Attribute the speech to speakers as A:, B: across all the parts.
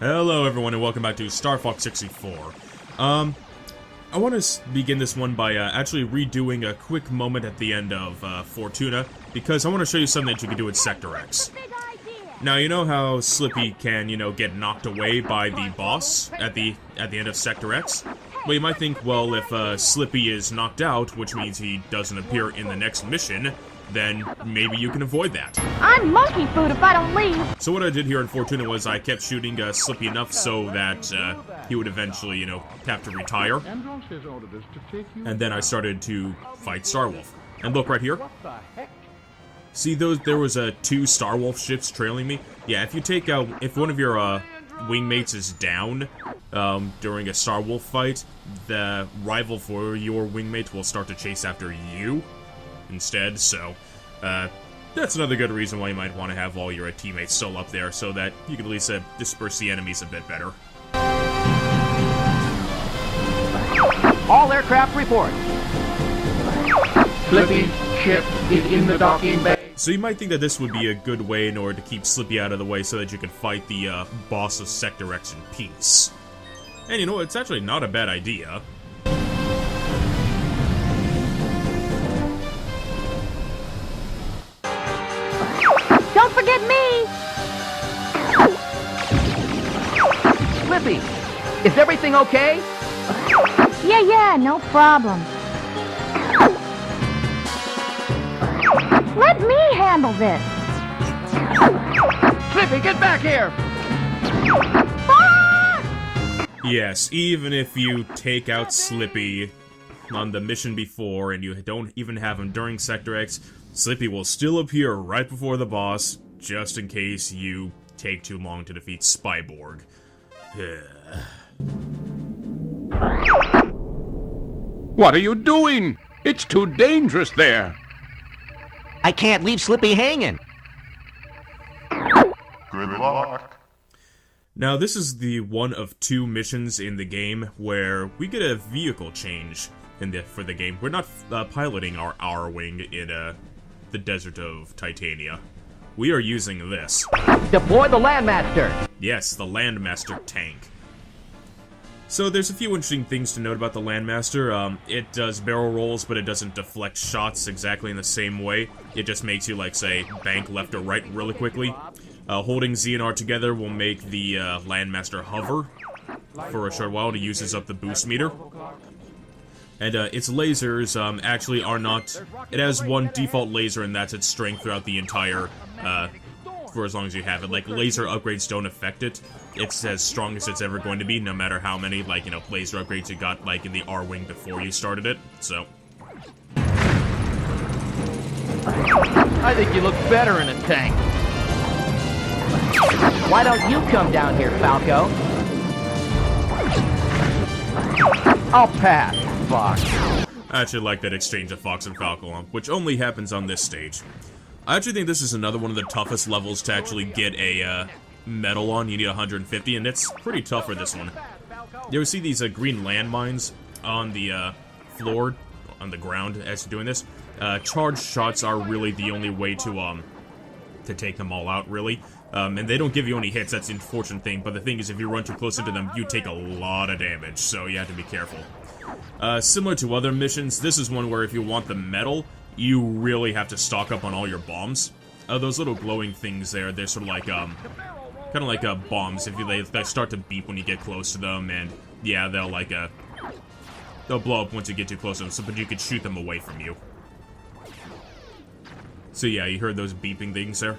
A: Hello everyone and welcome back to Star Fox 64. I want to begin this one by actually redoing a quick moment at the end of Fortuna, because I want to show you something that you can do in Sector X. Now, you know how Slippy can, get knocked away by the boss at the end of Sector X? Well, you might think, well, if Slippy is knocked out, which means he doesn't appear in the next mission, then maybe you can avoid that.
B: I'm monkey food if I don't leave.
A: So what I did here in Fortuna was I kept shooting Slippy enough so that he would eventually, have to retire. And then I started to fight Starwolf. And look right here. See those? There was two Starwolf ships trailing me. Yeah, if you take out, if one of your wingmates is down during a Starwolf fight, the rival for your wingmate will start to chase after you instead. So that's another good reason why you might want to have all your teammates still up there, so that you can at least disperse the enemies a bit better.
C: All aircraft report. Slippy ship is in the docking bay.
A: So you might think that this would be a good way in order to keep Slippy out of the way so that you can fight the boss of Sector X in peace. And it's actually not a bad idea.
B: Don't forget me.
C: Slippy, is everything okay?
B: Yeah, no problem. Let me handle this.
C: Slippy, get back here!
B: Ah!
A: Yes, even if you take out Slippy on the mission before and you don't even have him during Sector X, Slippy will still appear right before the boss, just in case you take too long to defeat Spyborg.
D: What are you doing? It's too dangerous there.
C: I can't leave Slippy hanging.
E: Good luck.
A: Now, this is the one of two missions in the game where we get a vehicle change for the game. We're not piloting our wing in the desert of Titania. We are using this.
C: Deploy the Landmaster.
A: Yes, the Landmaster tank. So there's a few interesting things to note about the Landmaster. It does barrel rolls, but it doesn't deflect shots exactly in the same way. It just makes you, like, say, bank left or right really quickly. Holding Z and R together will make the Landmaster hover for a short while to use up the boost meter. And its lasers actually are not... It has one default laser, and that's its strength throughout the entire... for as long as you have it. Like, laser upgrades don't affect it. It's as strong as it's ever going to be, no matter how many, like, laser upgrades you got, like, in the R-Wing before you started it, so...
C: I think you look better in a tank. Why don't you come down here, Falco? I'll pass, Fox.
A: I actually like that exchange of Fox and Falco, which only happens on this stage. I actually think this is another one of the toughest levels to actually get a medal on. You need 150, and it's pretty tough for this one. You ever see these green landmines on the floor, on the ground as you're doing this? Charged shots are really the only way to take them all out, really. And they don't give you any hits, that's the unfortunate thing, but the thing is, if you run too close into them, you take a lot of damage, so you have to be careful. Similar to other missions, this is one where if you want the medal, you really have to stock up on all your bombs. Those little glowing things there, they're sort of like, kind of like bombs. If they start to beep when you get close to them, and yeah, they'll blow up once you get too close to them, so, but you can shoot them away from you. So yeah, you heard those beeping things there?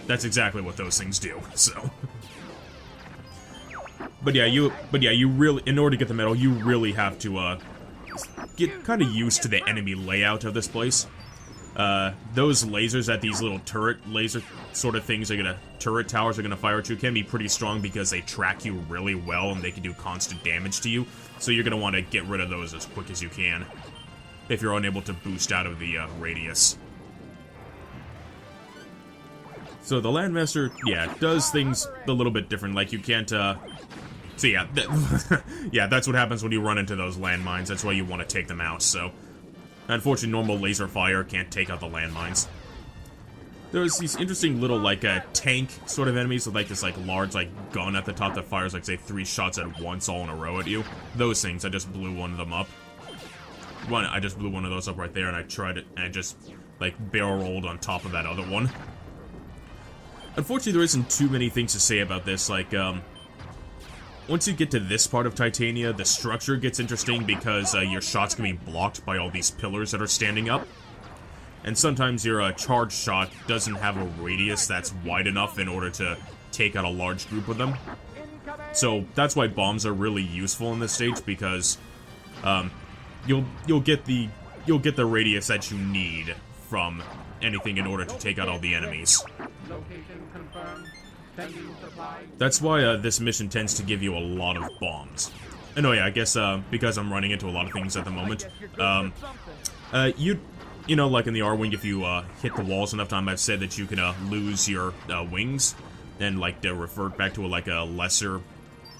A: That's exactly what those things do, so... But yeah, you really, in order to get the medal, you really have to, get kind of used to the enemy layout of this place. Those lasers that these little laser sort of things turret towers are gonna fire at you can be pretty strong because they track you really well and they can do constant damage to you. So you're gonna want to get rid of those as quick as you can if you're unable to boost out of the radius. So the Landmaster, yeah, does things a little bit different. Like you can't, so yeah, yeah, that's what happens when you run into those landmines. That's why you want to take them out, so... Unfortunately, normal laser fire can't take out the landmines. There's these interesting little, like, tank sort of enemies with, like, this, like, large, like, gun at the top that fires, like, say, 3 shots at once all in a row at you. Those things, I just blew one of them up. I just blew one of those up right there, and I tried it, and I just, like, barrel rolled on top of that other one. Unfortunately, there isn't too many things to say about this, like, once you get to this part of Titania, the structure gets interesting because, your shots can be blocked by all these pillars that are standing up. And sometimes your charge shot doesn't have a radius that's wide enough in order to take out a large group of them. So that's why bombs are really useful in this stage, because you'll get the radius that you need from anything in order to take out all the enemies. That's why this mission tends to give you a lot of bombs. And oh yeah, I guess because I'm running into a lot of things at the moment, you know, like in the R-Wing, if you hit the walls enough time, I've said that you can lose your wings and, like, revert back to a lesser,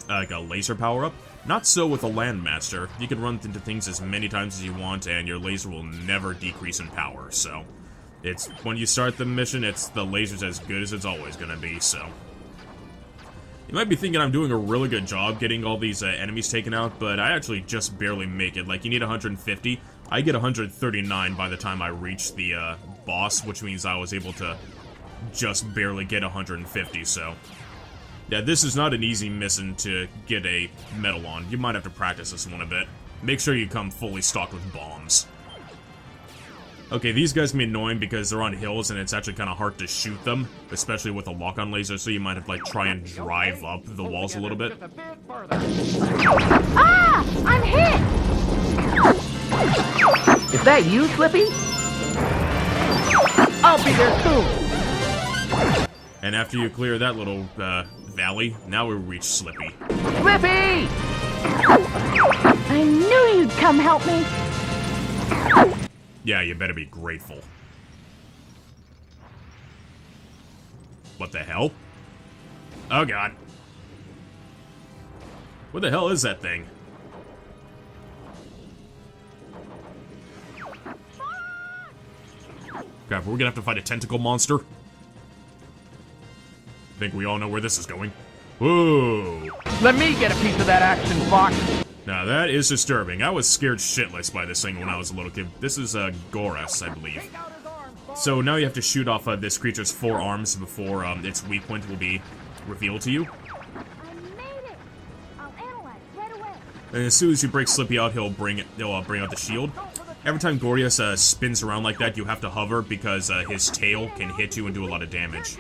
A: like a laser power-up. Not so with a Landmaster. You can run into things as many times as you want, and your laser will never decrease in power, so... It's, when you start the mission, the laser's as good as it's always gonna be, so... You might be thinking I'm doing a really good job getting all these enemies taken out, but I actually just barely make it. Like, you need 150. I get 139 by the time I reach the boss, which means I was able to just barely get 150, so... Yeah, this is not an easy mission to get a medal on. You might have to practice this one a bit. Make sure you come fully stocked with bombs. Okay, these guys can be annoying because they're on hills and it's actually kind of hard to shoot them, especially with a lock-on laser, so you might have to, like, try and drive up the walls a little bit.
B: Ah! I'm hit!
C: Is that you, Slippy? I'll be there soon!
A: And after you clear that little, valley, now we reach Slippy.
C: Slippy!
B: I knew you'd come help me!
A: Yeah, you better be grateful. What the hell? Oh god. What the hell is that thing? Crap, we're gonna have to fight a tentacle monster? I think we all know where this is going. Whoa!
C: Let me get a piece of that action, Fox!
A: Now that is disturbing. I was scared shitless by this thing when I was a little kid. This is Coarse, I believe. So now you have to shoot off this creature's 4 arms before its weak point will be revealed to you.
B: I made it! I'll analyze right away.
A: And as soon as you break Slippy out, he'll bring out the shield. Every time Coarse spins around like that, you have to hover because his tail can hit you and do a lot of damage.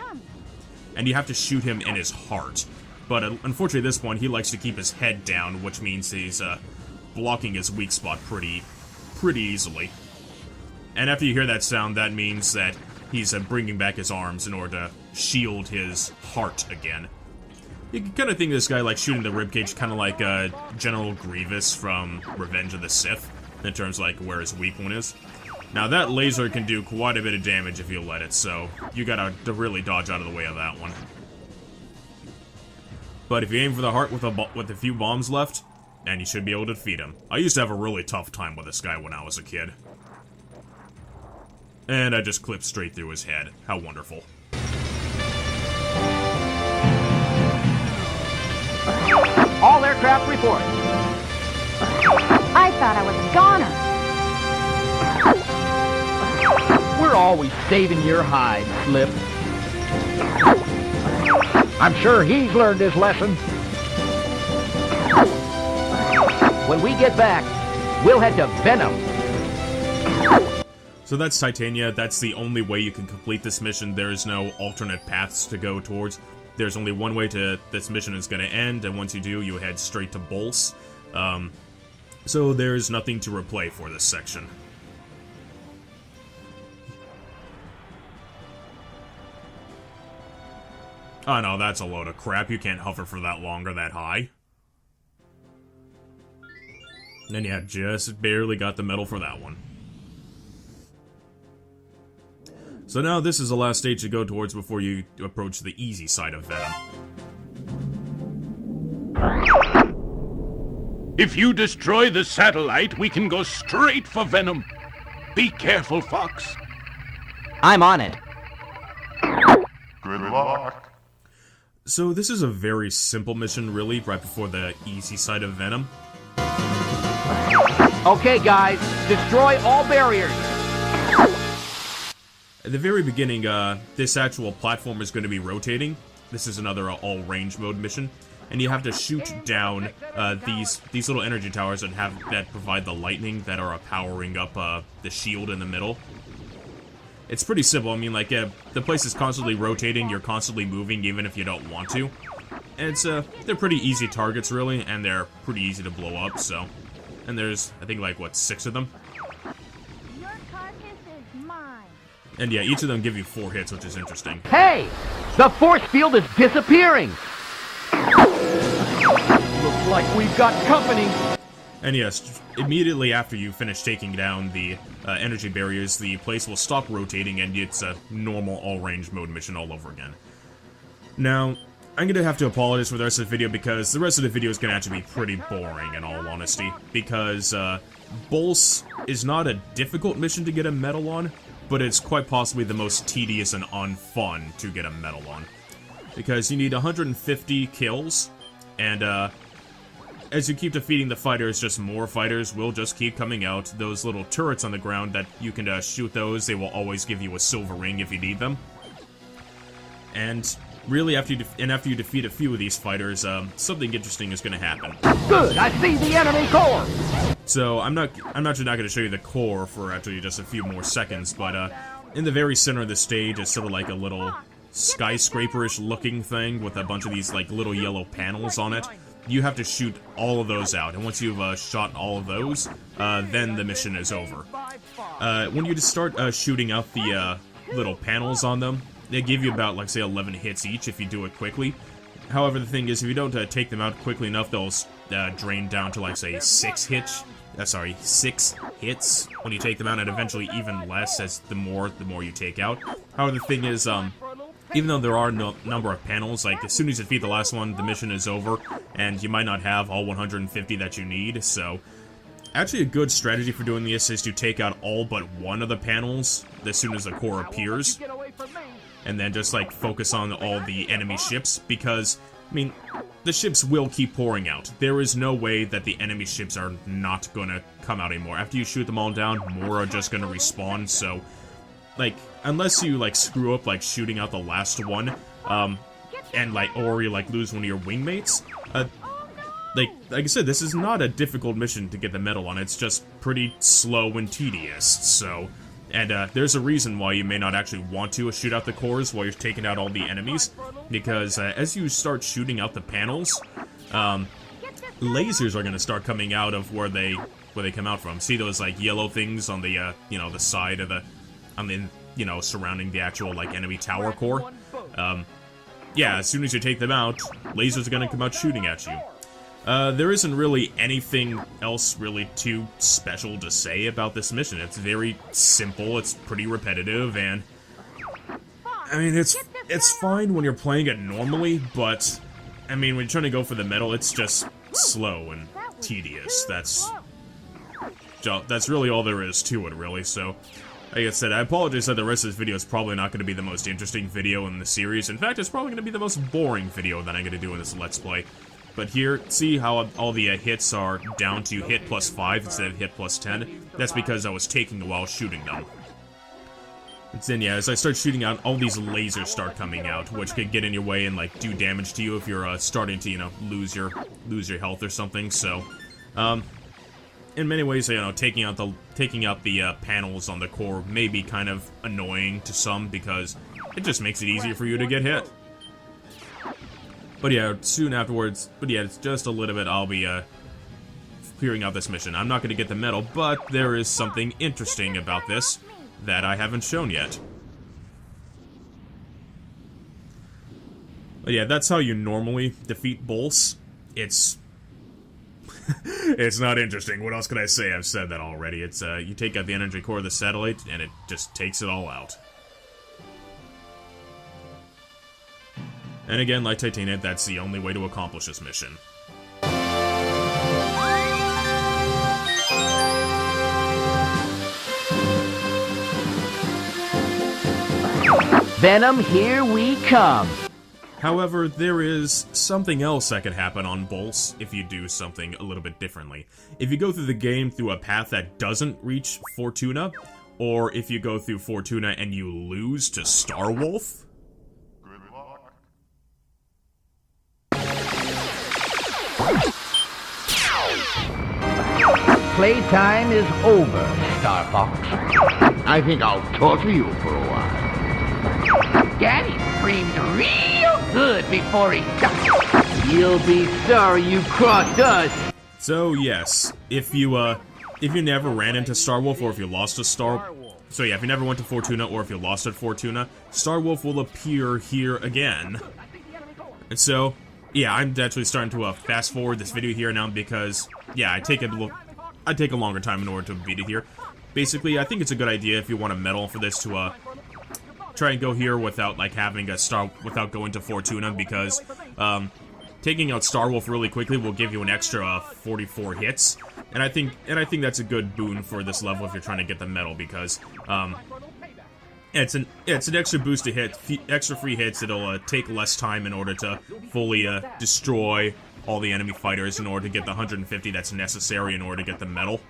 A: And you have to shoot him in his heart. But unfortunately at this point, he likes to keep his head down, which means he's blocking his weak spot pretty easily. And after you hear that sound, that means that he's bringing back his arms in order to shield his heart again. You can kind of think of this guy like shooting the ribcage, kind of like General Grievous from Revenge of the Sith, in terms of like where his weak one is. Now that laser can do quite a bit of damage if you let it, so you gotta really dodge out of the way of that one. But if you aim for the heart with a few bombs left, then you should be able to defeat him. I used to have a really tough time with this guy when I was a kid. And I just clipped straight through his head. How wonderful.
C: All aircraft report.
B: I thought I was a goner.
C: We're always saving your hide, Slip. I'm sure he's learned his lesson. When we get back, we'll head to Venom.
A: So that's Titania. That's the only way you can complete this mission. There is no alternate paths to go towards. There's only one way to this mission is going to end, and once you do, you head straight to Bolse. So there's nothing to replay for this section. Oh no, that's a load of crap. You can't hover for that long or that high. And yeah, just barely got the medal for that one. So now this is the last stage to go towards before you approach the easy side of Venom.
D: If you destroy the satellite, we can go straight for Venom. Be careful, Fox.
C: I'm on it.
E: Good luck.
A: So this is a very simple mission, really, right before the easy side of Venom.
C: Okay, guys, destroy all barriers.
A: At the very beginning, this actual platform is going to be rotating. This is another all-range mode mission, and you have to shoot down these little energy towers that provide the lightning that are powering up the shield in the middle. It's pretty simple. I mean, like, the place is constantly rotating, you're constantly moving even if you don't want to. And it's, they're pretty easy targets, really, and they're pretty easy to blow up, so. And there's, I think, like, what, 6 of them?
B: Your carcass is mine.
A: And yeah, each of them give you 4 hits, which is interesting.
C: Hey! The force field is disappearing! Looks like we've got company.
A: And yes, immediately after you finish taking down the energy barriers, the place will stop rotating and it's a normal all-range mode mission all over again. Now, I'm gonna have to apologize for the rest of the video because the rest of the video is gonna actually be pretty boring in all honesty. Because, Bolse is not a difficult mission to get a medal on, but it's quite possibly the most tedious and unfun to get a medal on. Because you need 150 kills, and, as you keep defeating the fighters, just more fighters will just keep coming out. Those little turrets on the ground that you can shoot those, they will always give you a silver ring if you need them. And really, after you defeat a few of these fighters, something interesting is going to happen.
C: Good, I see the enemy core.
A: So I'm actually not going to show you the core for actually just a few more seconds, but in the very center of the stage is sort of like a little skyscraper-ish looking thing with a bunch of these like little yellow panels on it. You have to shoot all of those out, and once you've shot all of those, then the mission is over. When you just start shooting out the little panels on them, they give you about, like, say, 11 hits each if you do it quickly. However, the thing is, if you don't take them out quickly enough, they'll drain down to, like, say, 6 hits when you take them out, and eventually even less as the more you take out. However, the thing is, even though there are no number of panels, like, as soon as you defeat the last one, the mission is over, and you might not have all 150 that you need, so. Actually, a good strategy for doing this is to take out all but one of the panels as soon as the core appears, and then just, like, focus on all the enemy ships, because, I mean, the ships will keep pouring out. There is no way that the enemy ships are not gonna come out anymore. After you shoot them all down, more are just gonna respawn, so. Like, unless you, like, screw up, like, shooting out the last one, and, like, or you, like, lose one of your wingmates, like I said, this is not a difficult mission to get the medal on, it's just pretty slow and tedious, so, and, there's a reason why you may not actually want to shoot out the cores while you're taking out all the enemies, because, as you start shooting out the panels, lasers are gonna start coming out of where they come out from. See those, like, yellow things on the, you know, the side of the, you know, surrounding the actual, like, enemy tower core. Yeah, as soon as you take them out, lasers are gonna come out shooting at you. There isn't really anything else really too special to say about this mission. It's very simple, it's pretty repetitive, and I mean, it's fine when you're playing it normally, but I mean, when you're trying to go for the medal, it's just slow and tedious. That's really all there is to it, really, so. Like I said, I apologize that the rest of this video is probably not going to be the most interesting video in the series. In fact, it's probably going to be the most boring video that I'm going to do in this Let's Play. But here, see how all the hits are down to hit plus 5 instead of hit plus 10? That's because I was taking a while shooting them. And then, yeah, as I start shooting out, all these lasers start coming out, which could get in your way and, like, do damage to you if you're starting to, you know, lose your health or something, so. In many ways, you know, taking out the panels on the core may be kind of annoying to some because it just makes it easier for you to get hit. But yeah, soon afterwards, it's just a little bit, I'll be clearing out this mission. I'm not going to get the medal, but there is something interesting about this that I haven't shown yet. But yeah, that's how you normally defeat Bolse. It's not interesting. What else can I say? I've said that already. It's, you take out the energy core of the satellite, and it just takes it all out. And again, like Titania, that's the only way to accomplish this mission.
C: Venom, here we come.
A: However, there is something else that could happen on Bolse if you do something a little bit differently. If you go through the game through a path that doesn't reach Fortuna, or if you go through Fortuna and you lose to Starwolf.
C: Playtime is over, Star Fox.
E: I think I'll torture you for a while.
C: Daddy screamed real good before he died. You'll be sorry you crossed us.
A: So yes, if you never ran into Starwolf, or if you lost to so yeah, if you never went to Fortuna, or if you lost at Fortuna, Starwolf will appear here again. And so, yeah, I'm actually starting to fast forward this video here now because, yeah, I take a longer time in order to beat it here. Basically, I think it's a good idea if you want a medal for this to try and go here without like having a without going to Fortuna, because taking out Starwolf really quickly will give you an extra 44 hits, and I think that's a good boon for this level if you're trying to get the medal, because it's an extra boost to hit, extra free hits. It'll take less time in order to fully destroy all the enemy fighters in order to get the 150 that's necessary in order to get the medal.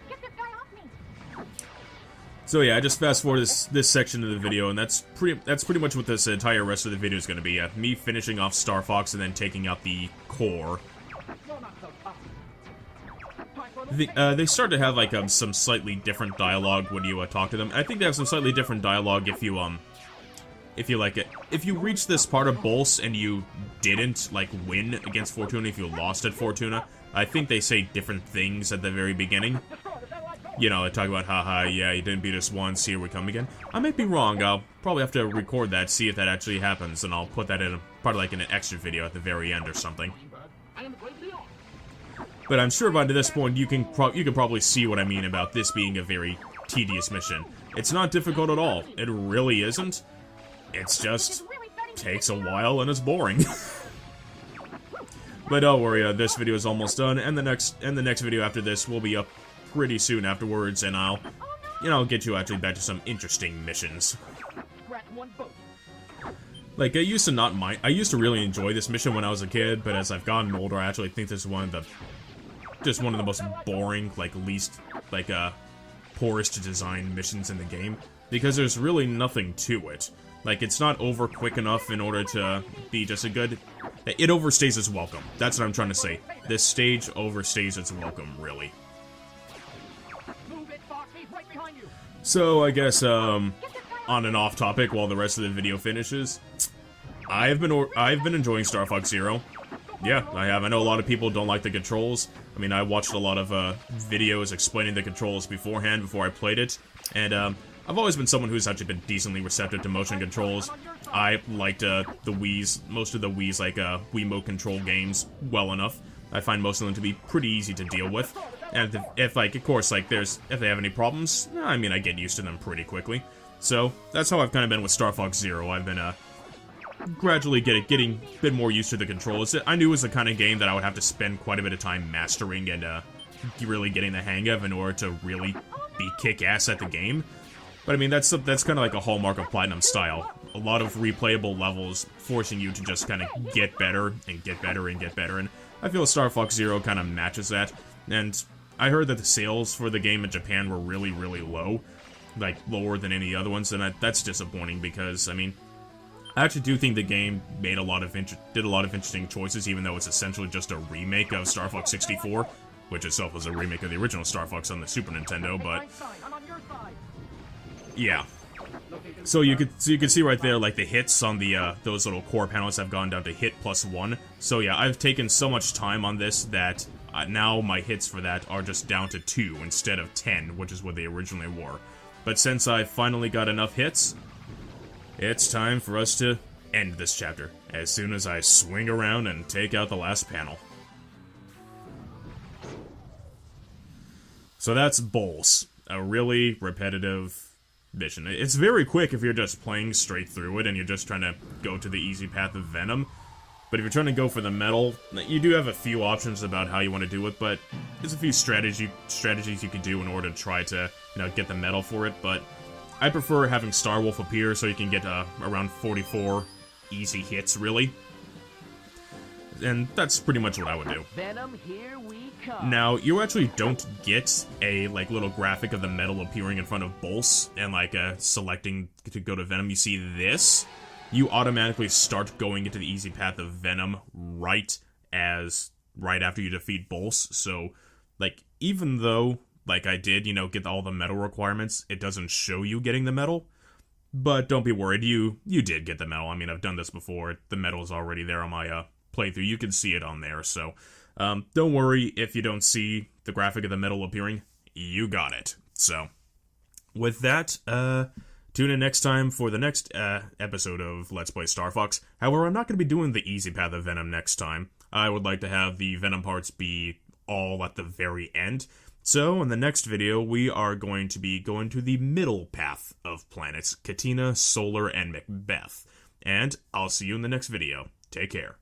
A: So yeah, I just fast forward this section of the video, and that's pretty much what this entire rest of the video is going to be. Me finishing off Star Fox and then taking out the core. They start to have like some slightly different dialogue when you talk to them. I think they have some slightly different dialogue if you like it. If you reach this part of Bolse and you didn't like win against Fortuna, if you lost at Fortuna, I think they say different things at the very beginning. You know, they talk about, haha, yeah, you didn't beat us once, here we come again. I might be wrong, I'll probably have to record that, see if that actually happens, and I'll put that in probably like in an extra video at the very end or something. But I'm sure by this point you can probably see what I mean about this being a very tedious mission. It's not difficult at all. It really isn't. It's just takes a while and it's boring. But don't worry, this video is almost done, and the next video after this will be up pretty soon afterwards, and I'll get you actually back to some interesting missions. Like, I used to really enjoy this mission when I was a kid, but as I've gotten older, I actually think this is one of the most boring, like, least, like, poorest to design missions in the game, because there's really nothing to it. Like, it's not over quick enough in order to be just a good... It overstays its welcome. That's what I'm trying to say. This stage overstays its welcome, really. So, I guess, on and off topic while the rest of the video finishes, I've been enjoying Star Fox Zero. Yeah, I have. I know a lot of people don't like the controls. I mean, I watched a lot of videos explaining the controls beforehand before I played it, and I've always been someone who's actually been decently receptive to motion controls. I liked most of the Wii's like Wiimote control games well enough. I find most of them to be pretty easy to deal with. And if like, of course, like, if they have any problems, I mean, I get used to them pretty quickly. So, that's how I've kind of been with Star Fox Zero. I've been, gradually getting a bit more used to the controls. I knew it was the kind of game that I would have to spend quite a bit of time mastering and, really getting the hang of in order to really be kick-ass at the game. But, I mean, that's kind of like a hallmark of Platinum style. A lot of replayable levels forcing you to just kind of get better and get better and get better, and I feel Star Fox Zero kind of matches that. And I heard that the sales for the game in Japan were really, really low. Like, lower than any other ones, and that's disappointing because, I mean, I actually do think the game did a lot of interesting choices, even though it's essentially just a remake of Star Fox 64, which itself was a remake of the original Star Fox on the Super Nintendo, but... yeah. So you could see right there, like, the hits on the, those little core panels have gone down to hit +1. So yeah, I've taken so much time on this that now my hits for that are just down to 2 instead of 10, which is what they originally were. But since I finally got enough hits, it's time for us to end this chapter, as soon as I swing around and take out the last panel. So that's Bolse, a really repetitive mission. It's very quick if you're just playing straight through it and you're just trying to go to the easy path of Venom. But if you're trying to go for the medal, you do have a few options about how you want to do it, but there's a few strategies you can do in order to try to, get the medal for it, but I prefer having Star Wolf appear so you can get around 44 easy hits, really. And that's pretty much what I would do.
C: Venom, here we come.
A: Now, you actually don't get a, like, little graphic of the metal appearing in front of Bolse and, like, selecting to go to Venom. You see this, you automatically start going into the easy path of Venom right after you defeat Bolse. So, like, even though, like I did, you know, get all the metal requirements, it doesn't show you getting the metal. But don't be worried, you did get the metal. I mean, I've done this before. The metal is already there on my, playthrough. You can see it on there, so don't worry if you don't see the graphic of the metal appearing. You got it. So, with that, tune in next time for the next episode of Let's Play Star Fox. However, I'm not going to be doing the easy path of Venom next time. I would like to have the Venom parts be all at the very end. So, in the next video, we are going to be going to the middle path of planets, Katina, Solar, and Macbeth. And I'll see you in the next video. Take care.